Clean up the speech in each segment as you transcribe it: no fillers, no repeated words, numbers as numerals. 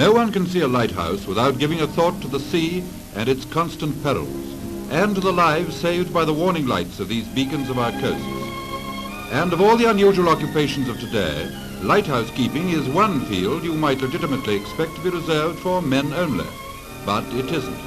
No one can see a lighthouse without giving a thought to the sea and its constant perils, and to the lives saved by the warning lights of these beacons of our coasts. And of all the unusual occupations of today, lighthouse keeping is one field you might legitimately expect to be reserved for men only. But it isn't.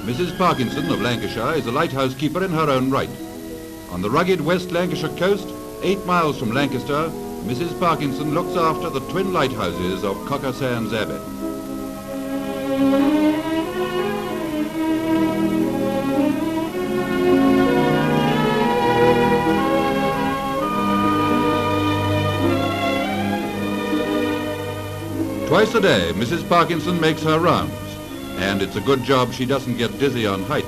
Mrs. Parkinson of Lancashire is a lighthouse keeper in her own right. On the rugged West Lancashire coast, 8 miles from Lancaster, Mrs. Parkinson looks after the twin lighthouses of Cocker Sands Abbey. Twice a day, Mrs. Parkinson makes her rounds, and it's a good job she doesn't get dizzy on heights.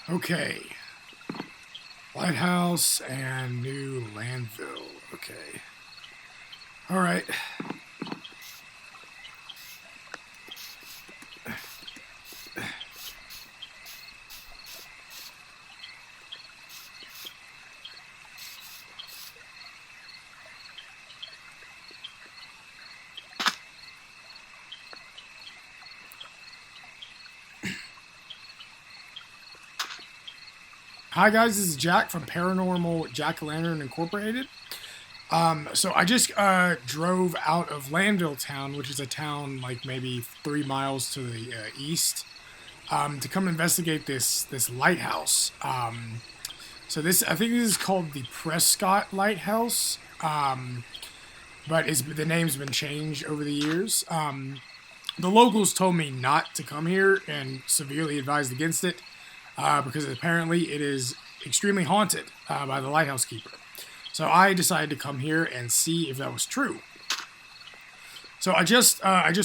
Okay, lighthouse and new landfill. Okay, all right. Hi guys, this is Jack from Paranormal JackOLantern Incorporated. So I just drove out of Landville Town, which is a town like maybe 3 miles to the east, to come investigate this lighthouse. So I think this is called the Prescott Lighthouse, but the name's been changed over the years. The locals told me not to come here and severely advised against it. Because apparently it is extremely haunted by the lighthouse keeper. So I decided to come here and see if that was true. So I just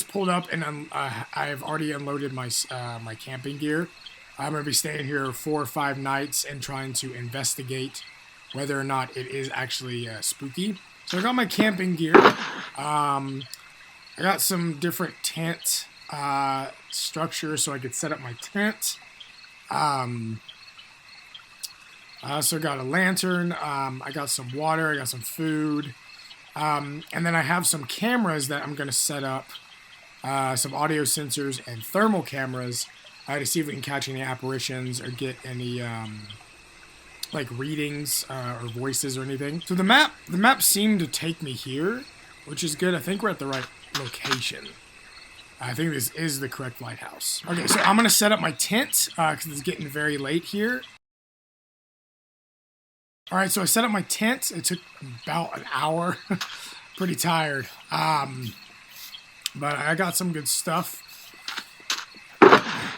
pulled up and I've already unloaded my my camping gear. I'm going to be staying here 4 or 5 nights and trying to investigate whether or not it is actually spooky. So I got my camping gear. I got some different tent structures so I could set up my tent. I also got a lantern, I got some water, I got some food, and then I have some cameras that I'm going to set up, some audio sensors and thermal cameras, to see if we can catch any apparitions or get any, like readings, or voices or anything. So the map seemed to take me here, which is good. I think we're at the right location. I think this is the correct lighthouse. Okay, so I'm going to set up my tent because it's getting very late here. All right, so I set up my tent. It took about an hour. Pretty tired. But I got some good stuff.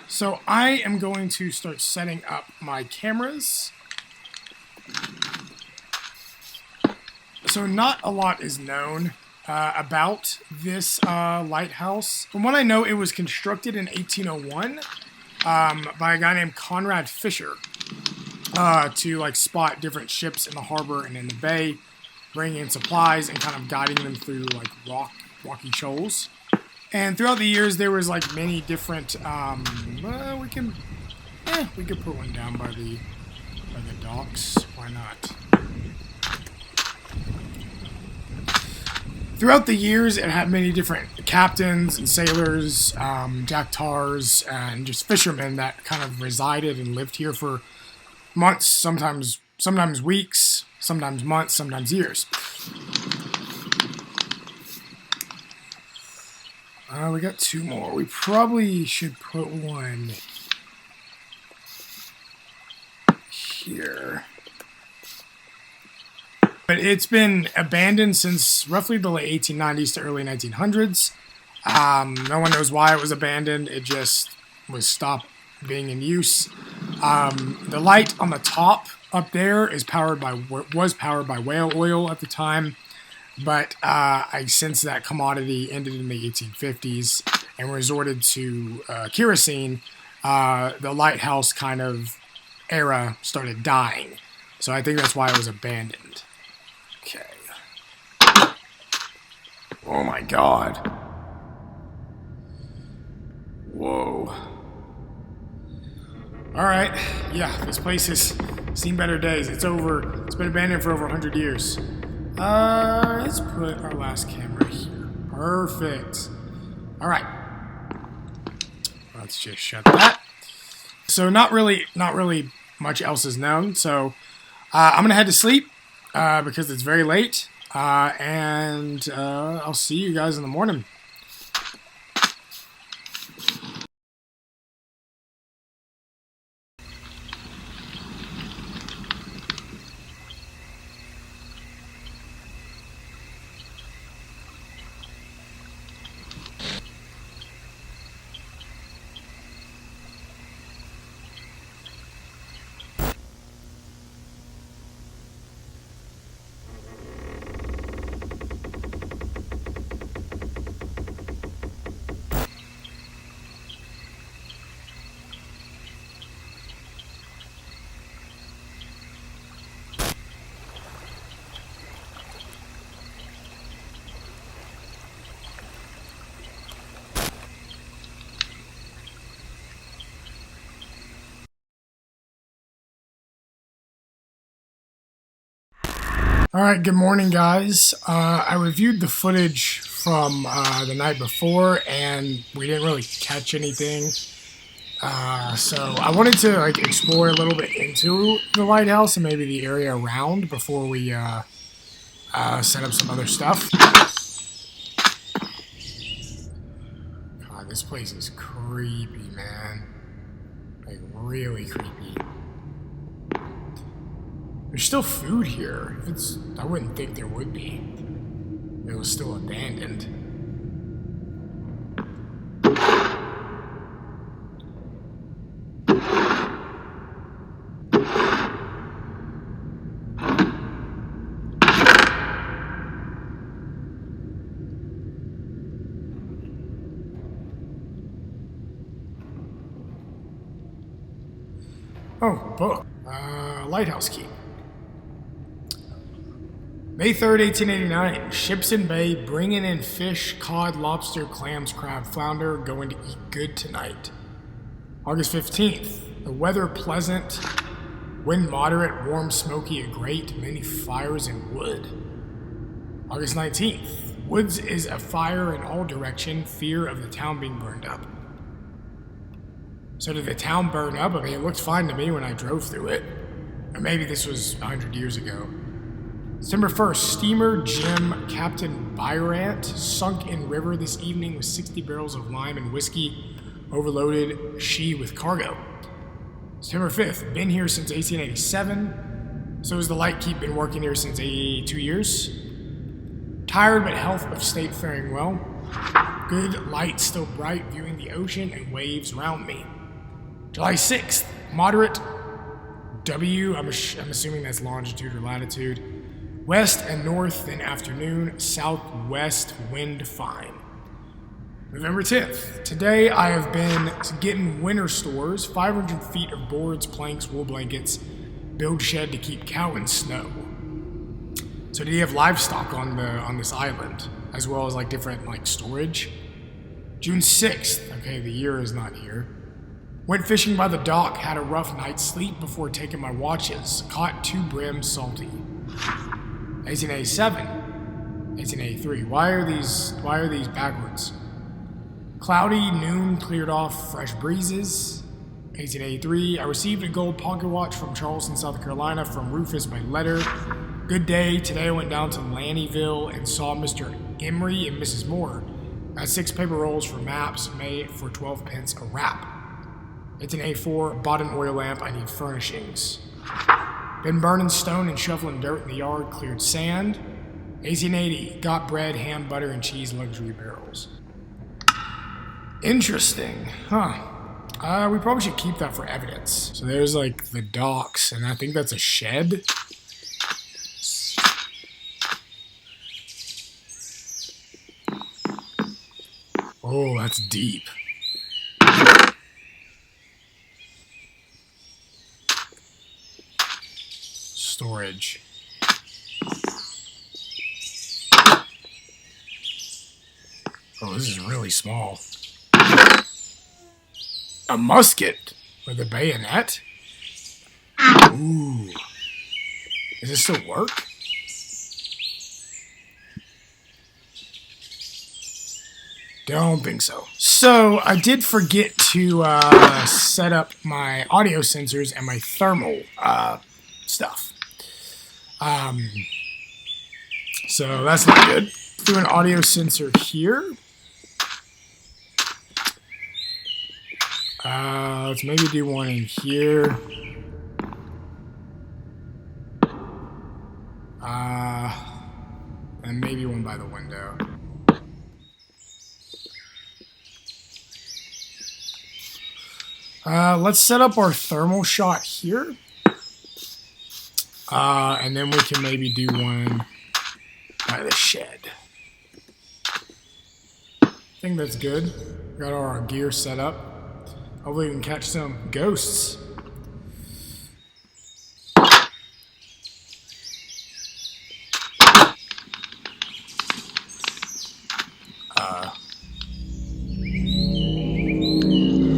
So I am going to start setting up my cameras. So not a lot is known about this lighthouse. From what I know, it was constructed in 1801 by a guy named Conrad Fisher to like spot different ships in the harbor and in the bay, bringing in supplies and kind of guiding them through like rocky shoals. And throughout the years, there was like many different. We could put one down by the docks. Why not? Throughout the years, it had many different captains and sailors, jack tars, and just fishermen that kind of resided and lived here for months, sometimes weeks, sometimes months, sometimes years. We got 2 more. We probably should put one here. But it's been abandoned since roughly the late 1890s to early 1900s. No one knows why it was abandoned. It just was stopped being in use. The light on the top up there was powered by whale oil at the time. But since that commodity ended in the 1850s and resorted to kerosene, the lighthouse kind of era started dying. So I think that's why it was abandoned. Okay. Oh my god. Whoa. Alright. Yeah, this place has seen better days. It's been abandoned for over 100 years. Let's put our last camera here. Perfect. Alright. Let's just shut that. So not really much else is known. So I'm gonna head to sleep because it's very late. And I'll see you guys in the morning. Alright, good morning guys. I reviewed the footage from the night before and we didn't really catch anything. So I wanted to explore a little bit into the lighthouse and maybe the area around before we set up some other stuff. God, this place is creepy, man. Like, really creepy. There's still food here. I wouldn't think there would be. It was still abandoned. Oh, book. Lighthouse key. May 3rd, 1889, ships in bay bringing in fish, cod, lobster, clams, crab, flounder, going to eat good tonight. August 15th, the weather pleasant, wind moderate, warm, smoky, a grate, many fires and wood. August 19th, woods is afire in all direction, fear of the town being burned up. So did the town burn up? I mean, it looked fine to me when I drove through it. Or maybe this was 100 years ago. December 1st, steamer Jim Captain Byrant sunk in river this evening with 60 barrels of lime and whiskey, overloaded she with cargo. September 5th, been here since 1887. So has the light keep been working here since 82 years. Tired but health of state faring well. Good light still bright, viewing the ocean and waves round me. July 6th, moderate W, I'm assuming that's longitude or latitude. West and north in afternoon, southwest wind fine. November 10th. Today I have been getting winter stores, 500 feet of boards, planks, wool blankets, build shed to keep cow in snow. So did he have livestock on this island, as well as different storage? June 6th. Okay, the year is not here. Went fishing by the dock, had a rough night's sleep before taking my watches. Caught 2 brim salty. 1887. 1883. Why are these backwards? Cloudy, noon, cleared off, fresh breezes. 1883. I received a gold pocket watch from Charleston, South Carolina from Rufus by letter. Good day. Today I went down to Lannyville and saw Mr. Emery and Mrs. Moore. I had 6 paper rolls for maps made for 12 pence a wrap. 1884. Bought an oil lamp. I need furnishings. Been burning stone and shoveling dirt in the yard. Cleared sand. 1880. Got bread, ham, butter, and cheese luxury barrels. Interesting. Huh. We probably should keep that for evidence. So there's like the docks, and I think that's a shed. Oh, that's deep. Storage. Oh, this is really small. A musket with a bayonet? Ooh. Does this still work? Don't think so. So, I did forget to set up my audio sensors and my thermal stuff. So, that's not good. Do an audio sensor here. Let's maybe do one in here. And maybe one by the window. Let's set up our thermal shot here. And then we can maybe do one by the shed. I think that's good. Got our gear set up. Hopefully we can catch some ghosts.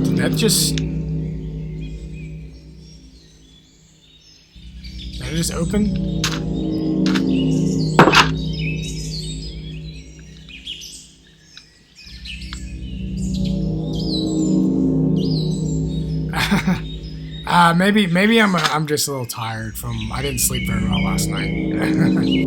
Did that just... Did it just open? Maybe I'm just a little tired from, I didn't sleep very well last night.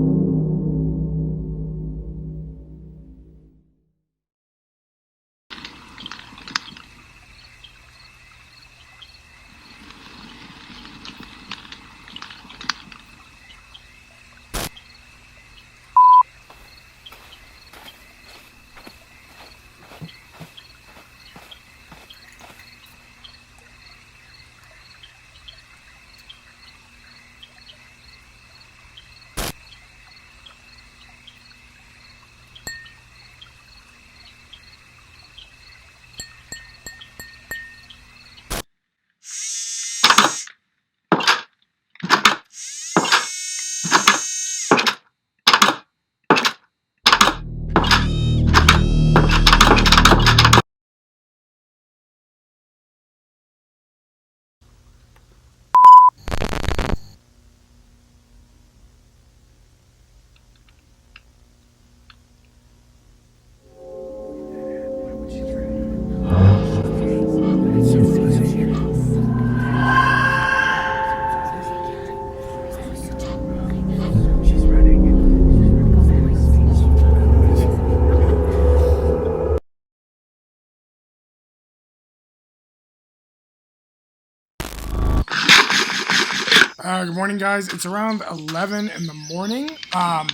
Good morning, guys. It's around 11 in the morning. I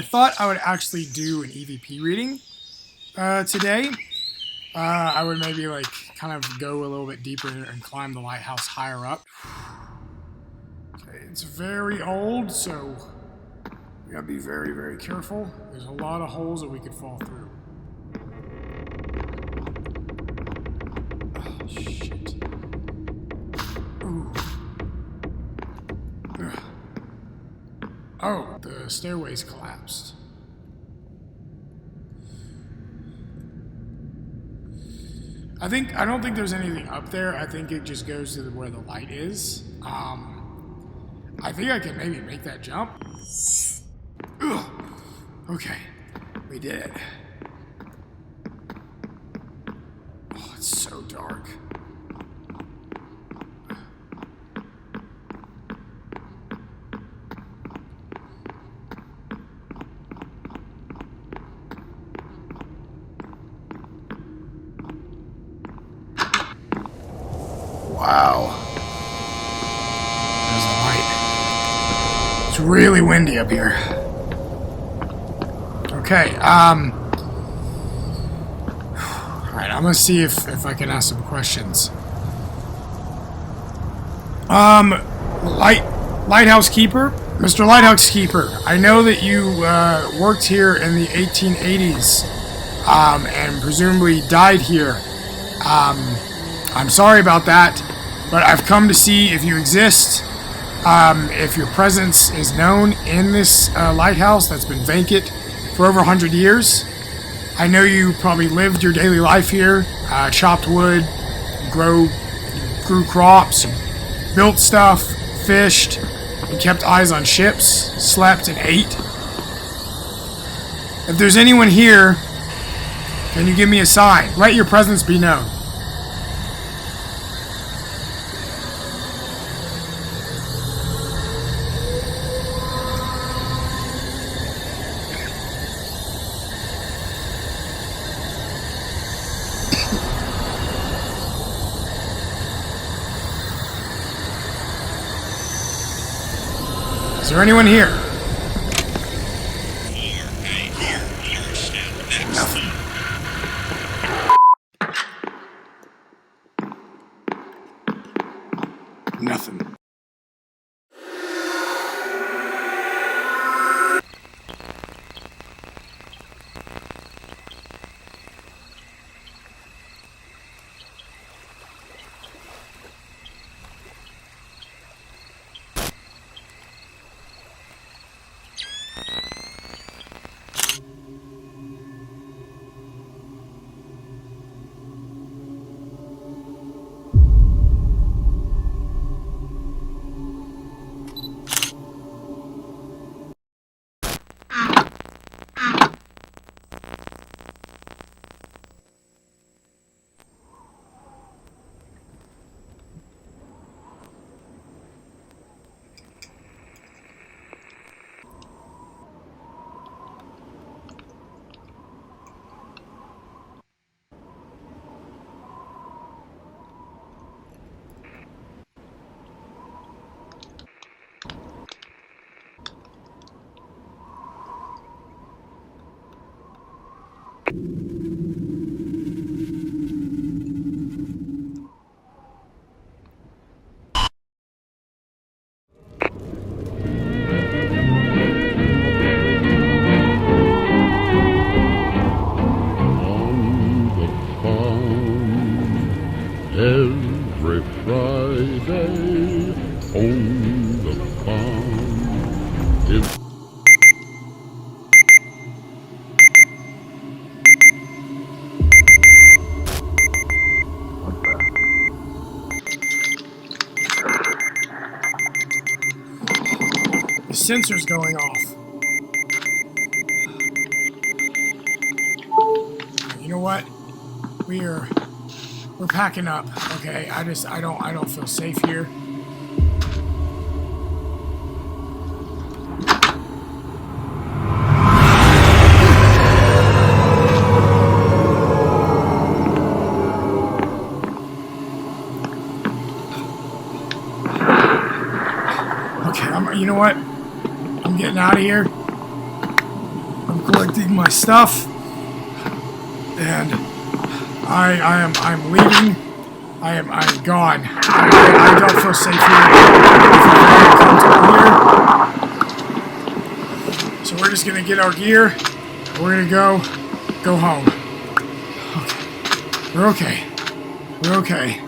thought I would actually do an EVP reading today. I would maybe like kind of go a little bit deeper and climb the lighthouse higher up. Okay, it's very old, so we gotta be very, very careful. There's a lot of holes that we could fall through. Oh, shit. Ooh. Oh, the stairways collapsed. I don't think there's anything up there. I think it just goes to where the light is. I think I can maybe make that jump. Ugh. Okay, we did it. Oh, it's so dark. Wow. There's a light. It's really windy up here. Okay, alright, I'm gonna see if I can ask some questions. Lighthouse Keeper? Mr. Lighthouse Keeper, I know that you worked here in the 1880s, and presumably died here. I'm sorry about that, but I've come to see if you exist, if your presence is known in this lighthouse that's been vacant for over 100 years. I know you probably lived your daily life here, chopped wood, grew crops, built stuff, fished, and kept eyes on ships, slept and ate. If there's anyone here, can you give me a sign? Let your presence be known. Is there anyone here? Nothing. Nothing. Every Friday on the farm is The sensor's going off. You know what? We're packing up. Okay, I don't feel safe here. Okay, you know what? I'm getting out of here. I'm collecting my stuff, and I'm leaving. I'm gone. I don't feel safe here. So we're just gonna get our gear. We're gonna go home. Okay. We're okay. We're okay.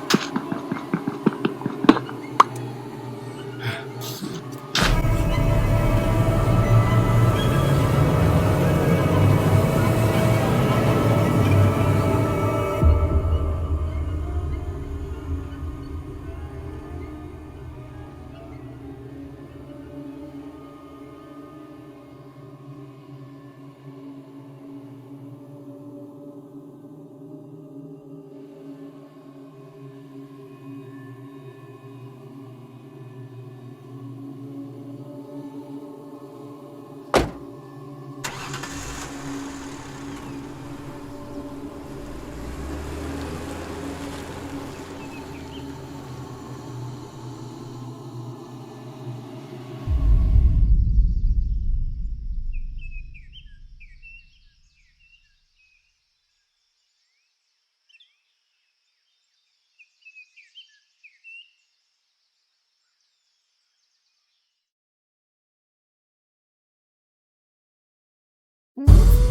Woof.